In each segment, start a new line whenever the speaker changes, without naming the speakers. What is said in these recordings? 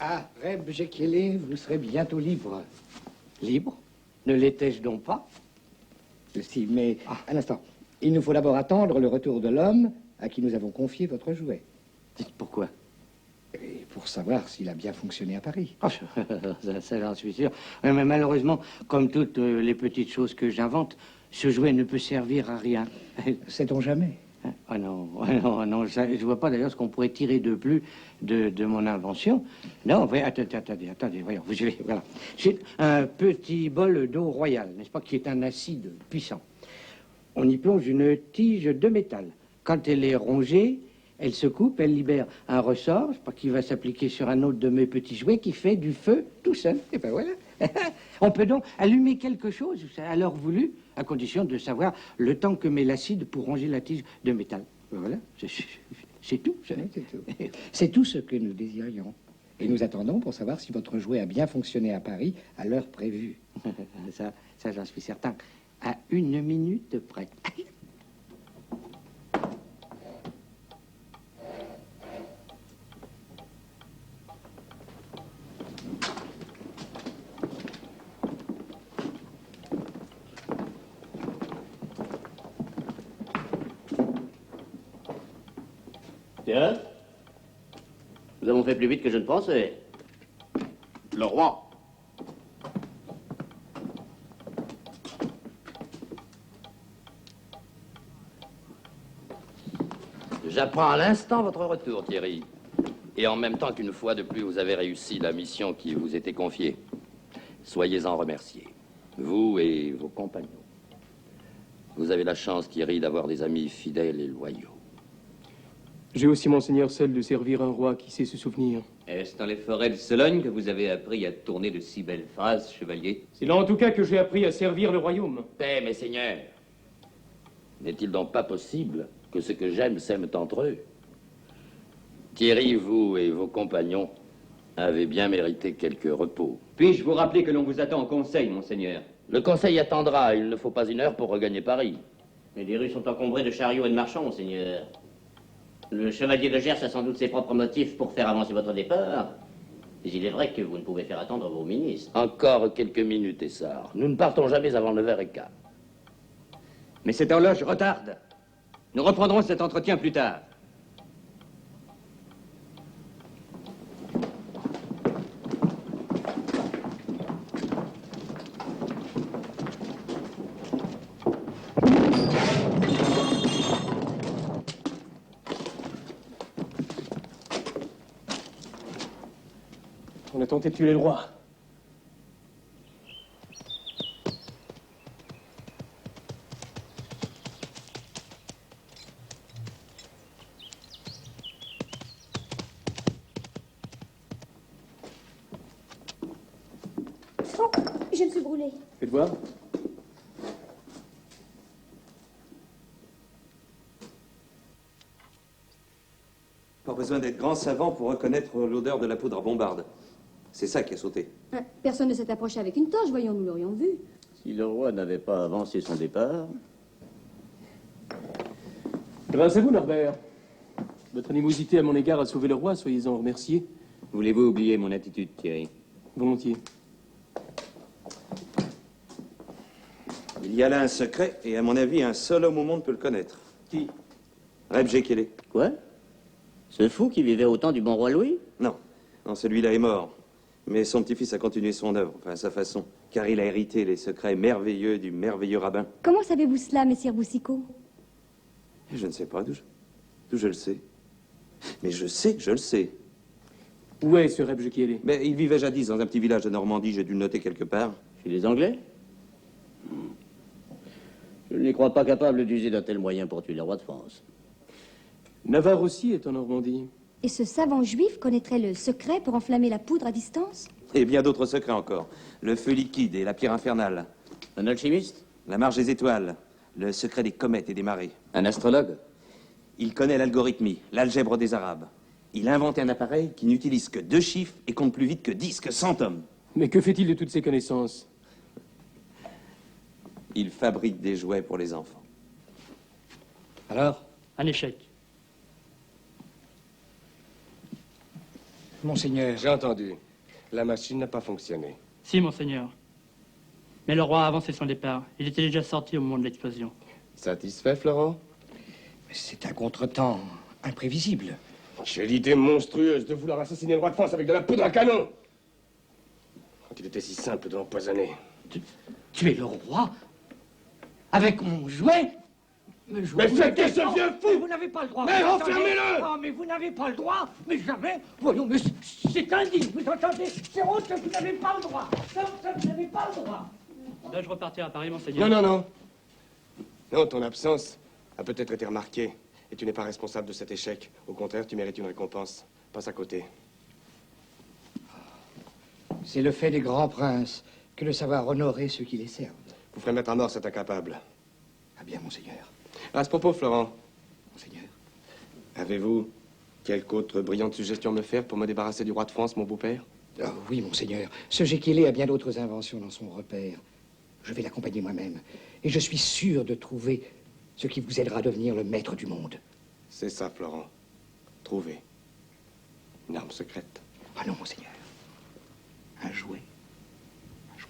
Ah, Reb Jekele, vous serez bientôt libre. Libre? Ne l'étais-je donc pas? Si, mais un instant. Il nous faut d'abord attendre le retour de l'homme à qui nous avons confié votre jouet.
Dites pourquoi?
Et pour savoir s'il a bien fonctionné à Paris.
Oh, ça j'en suis sûr. Mais malheureusement, comme toutes les petites choses que j'invente, ce jouet ne peut servir à rien.
Sait-on jamais?
Ah non, non, je vois pas d'ailleurs ce qu'on pourrait tirer de plus de mon invention. Non, attendez, voyons, voilà. C'est un petit bol d'eau royale, n'est-ce pas, qui est un acide puissant. On y plonge une tige de métal. Quand elle est rongée, elle se coupe, elle libère un ressort, je sais pas, qui va s'appliquer sur un autre de mes petits jouets qui fait du feu tout seul. Et ben voilà. On peut donc allumer quelque chose à l'heure voulue, à condition de savoir le temps que met l'acide pour ronger la tige de métal. Voilà, c'est tout.
Oui, c'est tout. C'est tout ce que nous désirions. Et nous attendons pour savoir si votre jouet a bien fonctionné à Paris à l'heure prévue.
Ça j'en suis certain. À 1 minute près.
Tiens, nous avons fait plus vite que je ne pensais.
Le roi.
J'apprends à l'instant votre retour, Thierry. Et en même temps qu'une fois de plus, vous avez réussi la mission qui vous était confiée. Soyez-en remerciés, vous et vos compagnons. Vous avez la chance, Thierry, d'avoir des amis fidèles et loyaux.
J'ai aussi, monseigneur, celle de servir un roi qui sait se souvenir.
Est-ce dans les forêts de Sologne que vous avez appris à tourner de si belles phrases, chevalier?
C'est là en tout cas que j'ai appris à servir le royaume.
Paix, mes seigneurs. N'est-il donc pas possible que ce que j'aime s'aiment entre eux? Thierry, vous et vos compagnons avez bien mérité quelques repos.
Puis-je vous rappeler que l'on vous attend au conseil, monseigneur?
Le conseil attendra, il ne faut pas 1 heure pour regagner Paris.
Mais les rues sont encombrées de chariots et de marchands, monseigneur. Le chevalier de Gers a sans doute ses propres motifs pour faire avancer votre départ. Mais il est vrai que vous ne pouvez faire attendre vos ministres.
Encore quelques minutes, Essard. Nous ne partons jamais avant 9h15.
Mais cette horloge retarde. Nous reprendrons cet entretien plus tard.
On a tenté de tuer le roi.
Oh, je me suis brûlée.
Faites voir.
Pas besoin d'être grand savant pour reconnaître l'odeur de la poudre à bombarde. C'est ça qui a sauté.
Personne ne s'est approché avec une torche, voyons, nous l'aurions vu.
Si le roi n'avait pas avancé son départ...
Grâce à vous, Norbert. Votre animosité à mon égard a sauvé le roi, soyez-en remerciés.
Voulez-vous oublier mon attitude, Thierry?
Volontiers.
Il y a là un secret, et à mon avis, un seul homme au monde peut le connaître.
Qui?
Reb Jekele.
Quoi? Ce fou qui vivait au temps du bon roi Louis?
Non, celui-là est mort. Mais son petit-fils a continué son œuvre, enfin, à sa façon. Car il a hérité les secrets merveilleux du merveilleux rabbin.
Comment savez-vous cela, messire Boussicot?
Je ne sais pas d'où je le sais. Mais je sais que je le sais.
Où est ce Reb Jekele?
Mais il vivait jadis dans un petit village de Normandie, j'ai dû le noter quelque part.
Chez les Anglais? Je ne les crois pas capables d'user d'un tel moyen pour tuer le roi de France.
Navarre aussi est en Normandie.
Et ce savant juif connaîtrait le secret pour enflammer la poudre à distance?
Et bien d'autres secrets encore. Le feu liquide et la pierre infernale.
Un alchimiste?
La marche des étoiles. Le secret des comètes et des marées.
Un astrologue?
Il connaît l'algorithmie, l'algèbre des Arabes. Il a inventé un appareil qui n'utilise que 2 chiffres et compte plus vite que 10, que 100 hommes.
Mais que fait-il de toutes ces connaissances?
Il fabrique des jouets pour les enfants.
Alors?
Un échec.
Monseigneur.
J'ai entendu. La machine n'a pas fonctionné.
Si, monseigneur. Mais le roi a avancé son départ. Il était déjà sorti au moment de l'explosion.
Satisfait, Florent?
C'est un contretemps imprévisible.
J'ai l'idée monstrueuse de vouloir assassiner le roi de France avec de la poudre à canon. Quand il était si simple de l'empoisonner.
Tu es le roi? Avec mon jouet?
Mais faites ce vieux fou!
Vous n'avez pas le droit.
Mais
vous entendez?
enfermez-le!
Oh, mais vous n'avez pas le droit. Mais jamais. Voyons, mais c'est indigne. Vous entendez? C'est honte, vous n'avez pas le droit. Non, ça, vous n'avez pas le droit.
Dois-je repartir à Paris, monseigneur?
Non, non, non. Non, ton absence a peut-être été remarquée. Et tu n'es pas responsable de cet échec. Au contraire, tu mérites une récompense. Passe à côté.
C'est le fait des grands princes que de savoir honorer ceux qui les servent.
Vous ferez mettre à mort cet incapable.
Ah bien, monseigneur.
À ce propos, Florent,
Monseigneur.
avez-vous quelque autre brillante suggestion à me faire pour me débarrasser du roi de France, mon beau-père?
Ah oui, monseigneur. Ce Jekylé a bien d'autres inventions dans son repère. Je vais l'accompagner moi-même. Et je suis sûr de trouver ce qui vous aidera à devenir le maître du monde.
C'est ça, Florent. Trouver une arme secrète.
Ah non, monseigneur. Un jouet. Un jouet.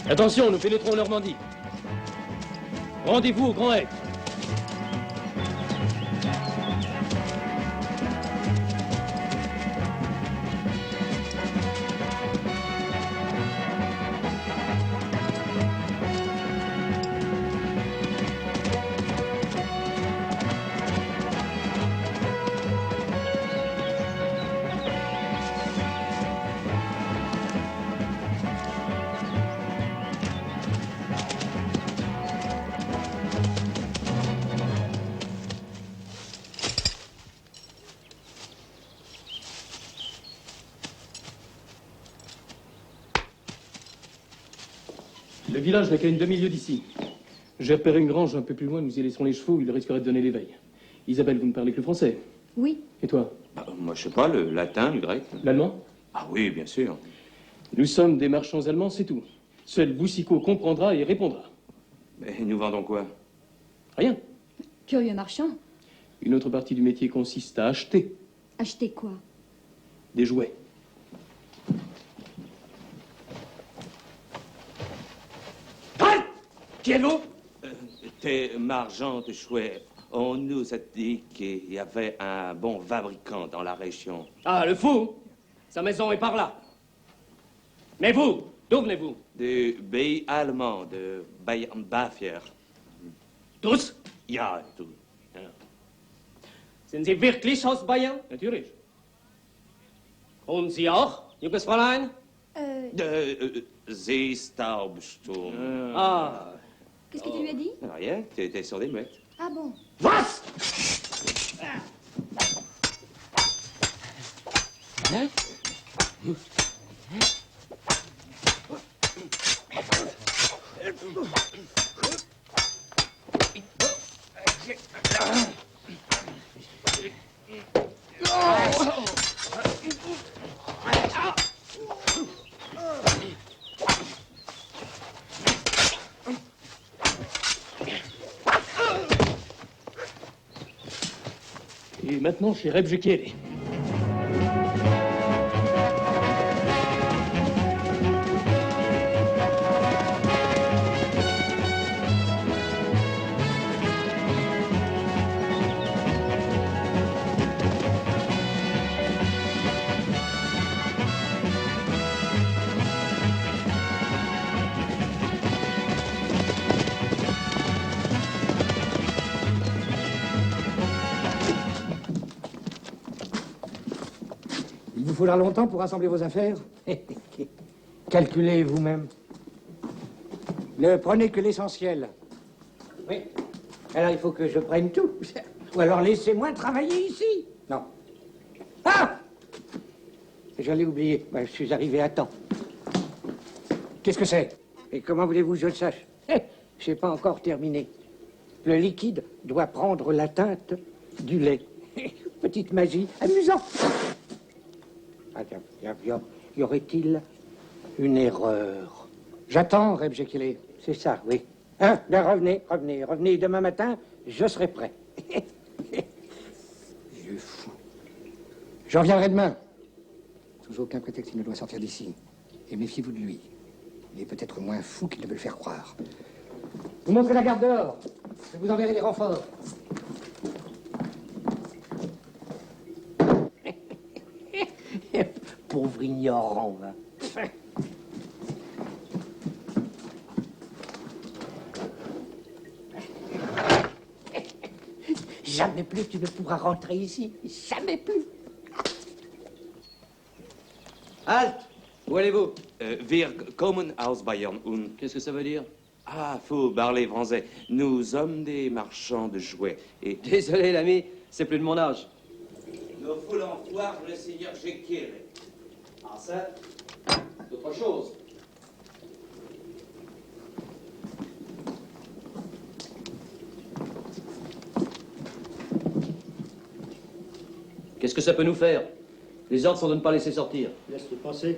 Attention, nous pénétrons en Normandie. Rendez-vous au Grand Aix. Le village n'est qu'à une demi-lieue d'ici. J'ai repéré une grange un peu plus loin, nous y laisserons les chevaux, ils risqueraient de donner l'éveil. Isabelle, vous ne parlez que le français?
Oui.
Et toi?
Moi, je sais pas, le latin, le grec.
L'allemand?
Ah oui, bien sûr.
Nous sommes des marchands allemands, c'est tout. Seul Boussicot comprendra et répondra.
Mais nous vendons quoi?
Rien.
Curieux marchand.
Une autre partie du métier consiste à acheter
Acheter quoi?
des jouets.
Qui êtes-vous?
Tes marchands de jouets. On nous a dit qu'il y avait un bon fabricant dans la région.
Ah, le fou! Sa maison est par là. Mais vous, d'où venez-vous?
Du pays allemand, de Bavière.
Tous?
Ja, tout.
Sind Sie wirklich aus Bayern? Natürlich. Und Sie auch, junges Fräulein?
Seestaubsturm.
Ah.
Qu'est-ce que tu lui as dit?
Rien, tu étais sur des mouettes.
Ah bon?
Was? Et maintenant chez Reb Jekylé.
Il vous faudra longtemps pour rassembler vos affaires?
Calculez vous-même.
Ne prenez que l'essentiel.
Oui. Alors il faut que je prenne tout. Ou alors laissez-moi travailler ici.
Non.
Ah! j'allais oublier. Je suis arrivé à temps.
Qu'est-ce que c'est?
Et comment voulez-vous que je le sache? Je n'ai pas encore terminé. Le liquide doit prendre la teinte du lait. Petite magie, amusant. Y aurait-il une erreur?
J'attends, Reb Jekele.
C'est ça, oui. Hein? Là, revenez demain matin, je serai prêt.
Vieux fou. Je reviendrai demain. Sous aucun prétexte, il ne doit sortir d'ici. Et méfiez-vous de lui. Il est peut-être moins fou qu'il ne veut le faire croire. Vous montrez la garde dehors. Je vous enverrai les renforts.
Pauvre ignorant, va. Jamais plus tu ne pourras rentrer ici. Jamais plus.
Halt! Où allez-vous? Wir kommen aus Bayern und...
Qu'est-ce que ça veut dire?
Ah, faut parler français. Nous sommes des marchands de jouets et...
Désolé, l'ami, c'est plus de mon âge.
Nous voulons voir le seigneur Jekyll.
Ah, ça, c'est autre chose. Qu'est-ce que ça peut nous faire? Les ordres sont de ne pas laisser sortir.
Laisse-le passer.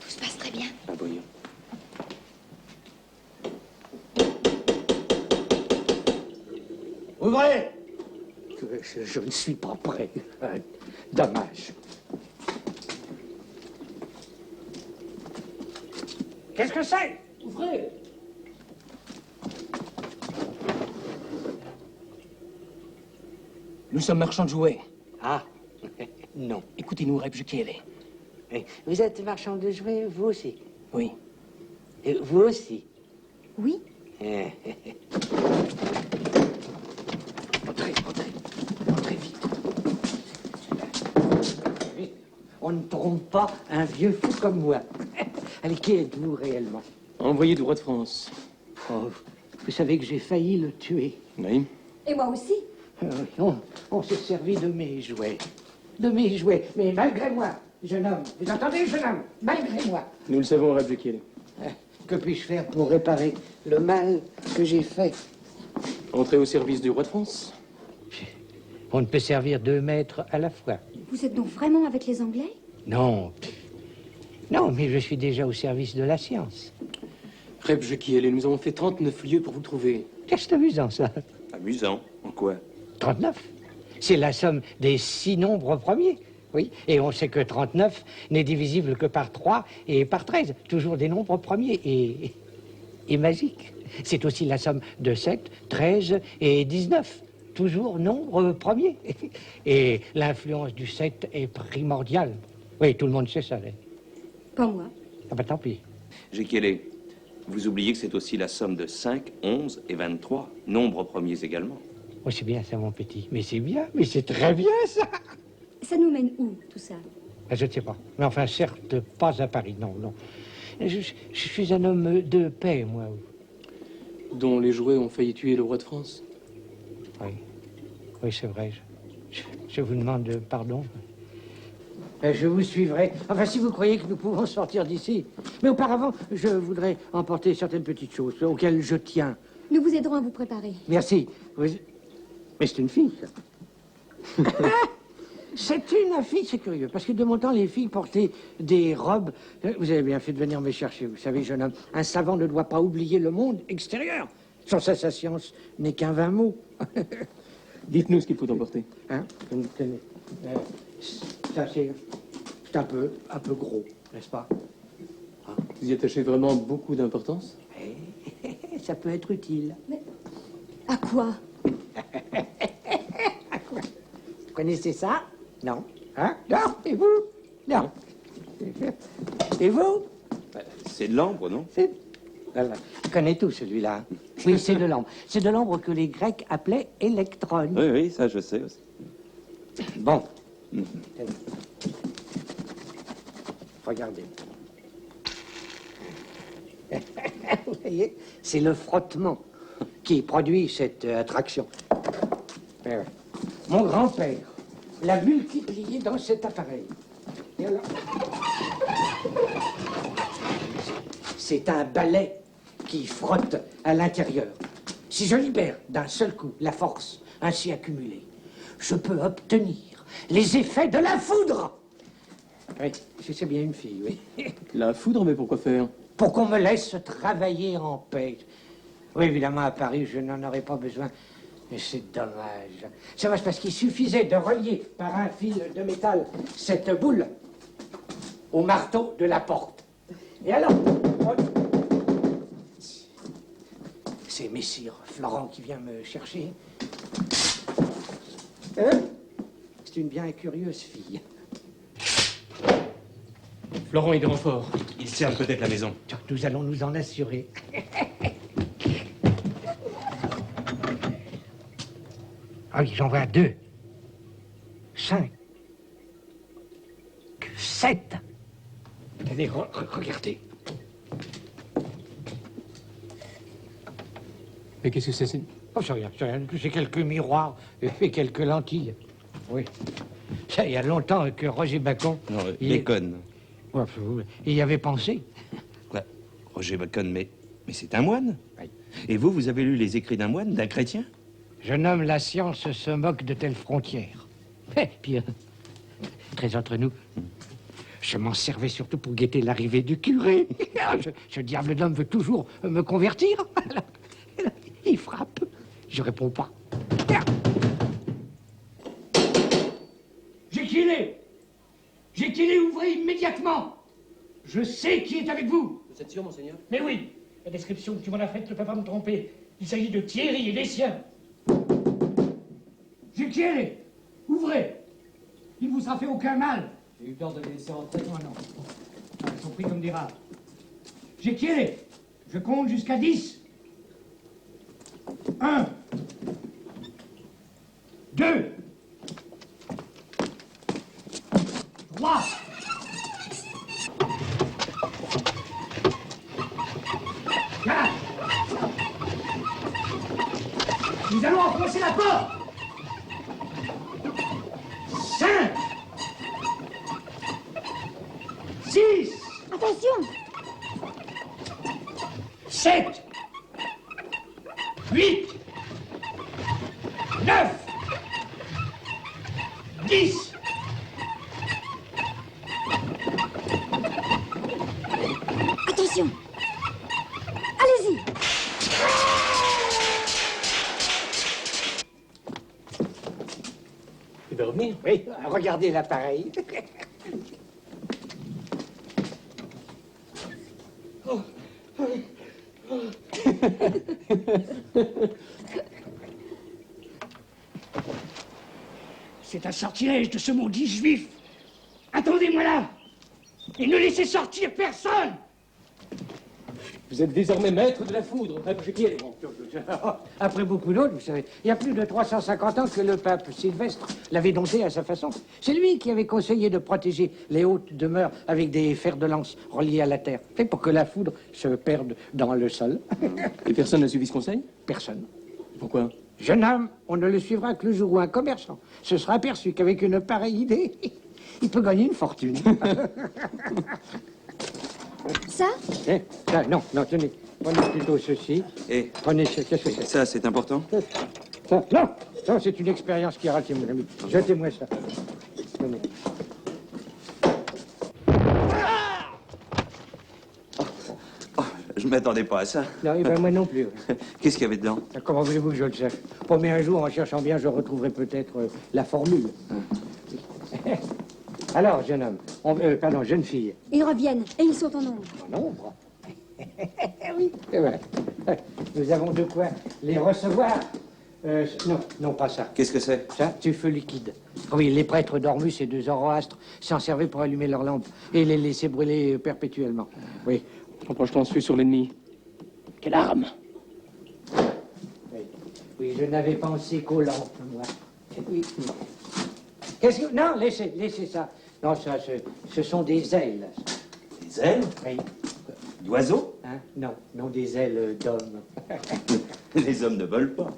Tout se passe très bien.
Ah, voyons.
Ouvrez!
Je ne suis pas prêt. Dommage. Qu'est-ce que c'est?
Ouvrez!
Nous sommes marchands de jouets.
Ah, non.
Écoutez-nous, Reb Jekele.
Vous êtes marchand de jouets, vous aussi?
Oui.
Et vous aussi?
Oui?
Entrez vite. On ne trompe pas un vieux fou comme moi. Allez, qui êtes-vous réellement?
Envoyé du roi de France.
Oh, vous savez que j'ai failli le tuer.
Oui.
Et moi aussi?
On s'est servi de mes jouets. Mais malgré moi, jeune homme. Vous entendez, jeune homme? Malgré moi.
Nous le savons, Reb Jekele.
Que puis-je faire pour réparer le mal que j'ai fait?
Entrez au service du roi de France.
On ne peut servir 2 maîtres à la fois.
Vous êtes donc vraiment avec les Anglais?
Non. Non, mais je suis déjà au service de la science.
Reb Jekele, nous avons fait 39 lieues pour vous trouver.
Qu'est-ce que c'est amusant, ça?
Amusant. En quoi?
39. C'est la somme des 6 nombres premiers. Oui, et on sait que 39 n'est divisible que par 3 et par 13. Toujours des nombres premiers et magiques. C'est aussi la somme de 7, 13 et 19. Toujours nombre premiers. Et l'influence du 7 est primordiale. Oui, tout le monde sait ça.
Pas moi.
Ah bah tant pis.
Jekele, vous oubliez que c'est aussi la somme de 5, 11 et 23. Nombres premiers également.
Oh, c'est bien ça, mon petit. Mais c'est bien, mais c'est très bien, ça.
Ça nous mène où, tout ça?
Ah, je ne sais pas. Mais enfin, certes, pas à Paris, non. Je suis un homme de paix, moi.
Dont les jouets ont failli tuer le roi de France.
Oui, c'est vrai. Je vous demande pardon. Je vous suivrai. Enfin, si vous croyez que nous pouvons sortir d'ici. Mais auparavant, je voudrais emporter certaines petites choses auxquelles je tiens.
Nous vous aiderons à vous préparer.
Merci. Mais c'est une fille, ça. C'est une fille, c'est curieux. Parce que de mon temps, les filles portaient des robes. Vous avez bien fait de venir me chercher. Vous savez, jeune homme, un savant ne doit pas oublier le monde extérieur. Sans ça, sa science n'est qu'un vain mot.
Dites-nous ce qu'il faut emporter.
Hein? Tenez. Ça, c'est un peu gros, n'est-ce pas?
Vous y attachez vraiment beaucoup d'importance?
Ça peut être utile.
Mais à quoi?
Vous connaissez ça? Non. Hein? Non. Et vous? Non. Et vous?
C'est de l'ambre, non?
Voilà. Je connais tout, celui-là. Oui, c'est de l'ambre. C'est de l'ambre que les Grecs appelaient électron.
Oui, ça je sais aussi.
Bon. Regardez. Vous voyez, c'est le frottement qui produit cette attraction. Mon grand-père la multiplier dans cet appareil. Et alors... C'est un balai qui frotte à l'intérieur. Si je libère d'un seul coup la force ainsi accumulée, je peux obtenir les effets de la foudre. Oui, c'est bien une fille, oui.
La foudre, mais pourquoi faire?
Pour qu'on me laisse travailler en paix. Oui, évidemment, à Paris, je n'en aurais pas besoin. Mais c'est dommage. Ça va, c'est parce qu'il suffisait de relier par un fil de métal cette boule au marteau de la porte. Et alors... C'est Messire Florent qui vient me chercher. C'est une bien curieuse fille.
Florent est de renfort.
Il tient peut-être la maison.
Nous allons nous en assurer. Ah oui, j'en vois 2, 5, 7. Allez, regardez.
Mais qu'est-ce que c'est?
Oh, c'est rien. C'est quelques miroirs et quelques lentilles. Oui. Ça, il y a longtemps que Roger Bacon...
Non, Bacon.
Ouais, il y avait pensé.
Quoi? Roger Bacon, mais c'est un moine.
Oui.
Et vous avez lu les écrits d'un moine, d'un chrétien?
Jeune homme, la science se moque de telles frontières. Et puis, très entre nous, je m'en servais surtout pour guetter l'arrivée du curé. Ce diable d'homme veut toujours me convertir. Il frappe. Je réponds pas. J'ai qu'il est, ouvrez immédiatement. Je sais qui est avec vous.
Vous êtes sûr, monseigneur?
Mais oui, la description que tu m'en as faite ne peut pas me tromper. Il s'agit de Thierry et des siens. J'ai Thierry, ouvrez. Il ne vous a fait aucun mal.
J'ai eu peur de les laisser rentrer.
Non, non. Ils sont pris comme des rats. J'ai Thierry. Je compte jusqu'à 10. 1, 2, 3, 4. Nous allons enfoncer la porte. 5, 6.
Attention!
7, 8, 9, 10.
Attention! Allez-y!
Il va revenir?
Oui, regardez l'appareil. C'est un sortilège de ce maudit juif. Attendez-moi là. Et ne laissez sortir personne.
Vous êtes désormais maître de la foudre.
Après beaucoup d'autres, vous savez, il y a plus de 350 ans que le pape Sylvestre l'avait dompté à sa façon. C'est lui qui avait conseillé de protéger les hautes demeures avec des fers de lance reliés à la terre, fait pour que la foudre se perde dans le sol.
Et personne n'a suivi ce conseil?
Personne.
Pourquoi?
Jeune homme, on ne le suivra que le jour où un commerçant se sera aperçu qu'avec une pareille idée, il peut gagner une fortune.
Ça?
Non, tenez. Prenez plutôt ceci.
Et
Prenez ce. Qu'est-ce que c'est?
ça, c'est important?
Ça, non, c'est une expérience qui a raté, mon ami. Jetez-moi ça. Tenez.
Je m'attendais pas à ça.
Non, et ben moi non plus.
Qu'est-ce qu'il y avait dedans?
Comment voulez-vous que je le sache? Mais un jour, en cherchant bien, je retrouverai peut-être la formule. Alors, jeune homme, pardon, jeune fille.
Ils reviennent et ils sont en nombre.
En nombre? Oui, c'est vrai. Nous avons de quoi les recevoir. Non, pas ça.
Qu'est-ce que c'est?
Ça, du feu liquide. Oui, les prêtres d'Ormus et de Zoroastre s'en servaient pour allumer leurs lampes et les laisser brûler perpétuellement. Oui.
En projetant ce feu sur l'ennemi. Quelle arme!
Oui, je n'avais pensé qu'aux lampes, moi. Oui. Qu'est-ce que... Non, laissez ça. Non, ça, ce sont des ailes.
Des ailes?
Oui.
D'oiseaux?
Hein? Non, des ailes d'hommes.
Les hommes ne volent pas.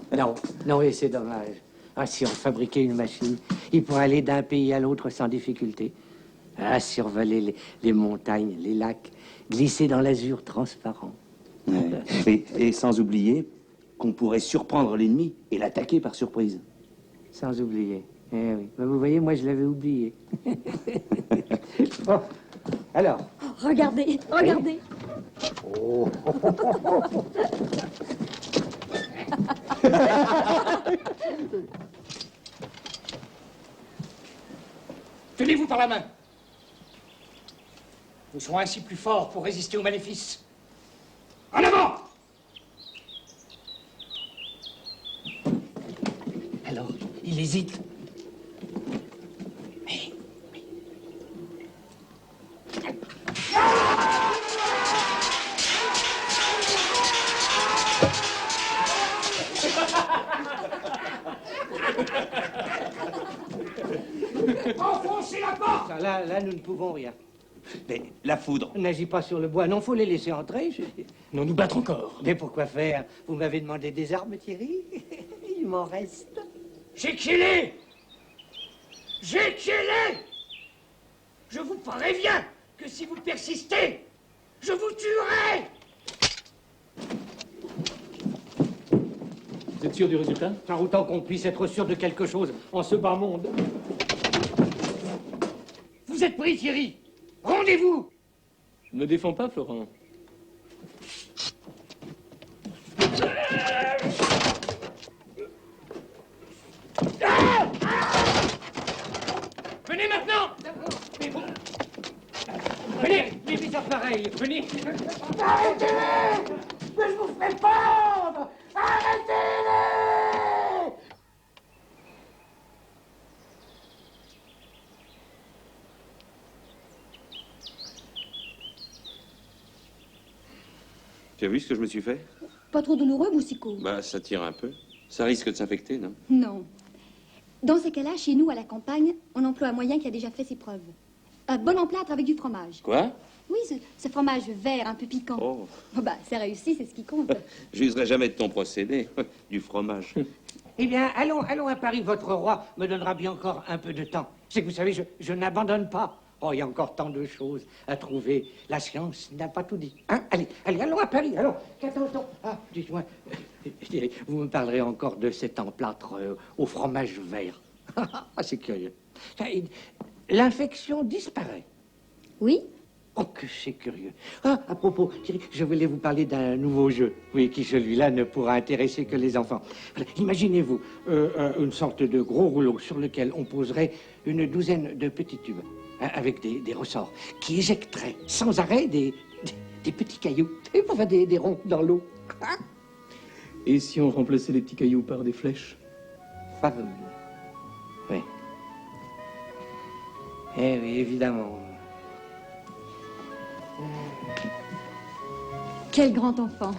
Non, et c'est dommage. Ah, si on fabriquait une machine, il pourrait aller d'un pays à l'autre sans difficulté. Ah, survoler les montagnes, les lacs, glisser dans l'azur transparent.
Ouais. Et sans oublier qu'on pourrait surprendre l'ennemi et l'attaquer par surprise.
Sans oublier. Eh oui. Mais vous voyez, moi, je l'avais oublié. Bon. Alors.
Oh, regardez, regardez.
Oh.
Tenez-vous par la main. Nous serons ainsi plus forts pour résister aux maléfices. En avant! Alors, il hésite. Enfoncez la porte!
Là, nous ne pouvons rien.
Mais la foudre.
N'agis pas sur le bois. Non, faut les laisser entrer.
Non, nous battre encore.
Mais pourquoi faire? Vous m'avez demandé des armes, Thierry. Il m'en reste.
J'ai killé! J'ai killé! Je vous préviens que si vous persistez, je vous tuerai!
Vous êtes sûr du résultat?
Car autant qu'on puisse être sûr de quelque chose en ce bas monde.
Vous êtes pris, Thierry! Rendez-vous!
Je ne me défends pas, Florent.
Venez maintenant! Venez! Les bizarres pareils! Venez! Arrêtez-les! Que je vous ferai pendre! Arrêtez-les!
Tu as vu ce que je me suis fait?
Pas trop douloureux, Boussicot?
Bah, ça tire un peu. Ça risque de s'infecter, non?
Non. Dans ces cas-là, chez nous, à la campagne, on emploie un moyen qui a déjà fait ses preuves. Un bon emplâtre avec du fromage.
Quoi?
Oui, ce fromage vert, un peu piquant.
Oh.
Oh, bah, c'est réussi, c'est ce qui compte.
J'userai jamais de ton procédé. Du fromage.
Eh bien, allons à Paris. Votre roi me donnera bien encore un peu de temps. C'est que vous savez, je n'abandonne pas. Oh, il y a encore tant de choses à trouver. La science n'a pas tout dit. Hein? Allez, allons à Paris. Allons. Qu'attend-on? Ah, dites-moi. Vous me parlerez encore de cet emplâtre au fromage vert. Ah, c'est curieux. L'infection disparaît.
Oui?
Oh, que c'est curieux. Ah, à propos, Thierry, je voulais vous parler d'un nouveau jeu. Oui, qui celui-là ne pourra intéresser que les enfants. Voilà, imaginez-vous une sorte de gros rouleau sur lequel on poserait une douzaine de petits tubes, hein, avec des ressorts, qui éjecteraient sans arrêt des petits cailloux, enfin des ronds dans l'eau. Hein?
Et si on remplaçait les petits cailloux par des flèches?
Pardon. Oui. Eh oui, évidemment.
Quel grand enfant.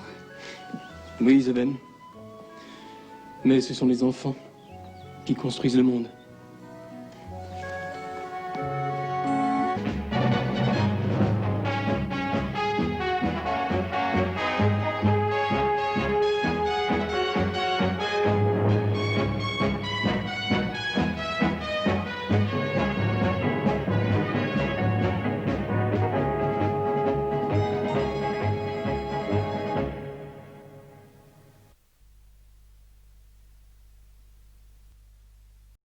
Oui, Isabelle. Mais ce sont les enfants qui construisent le monde.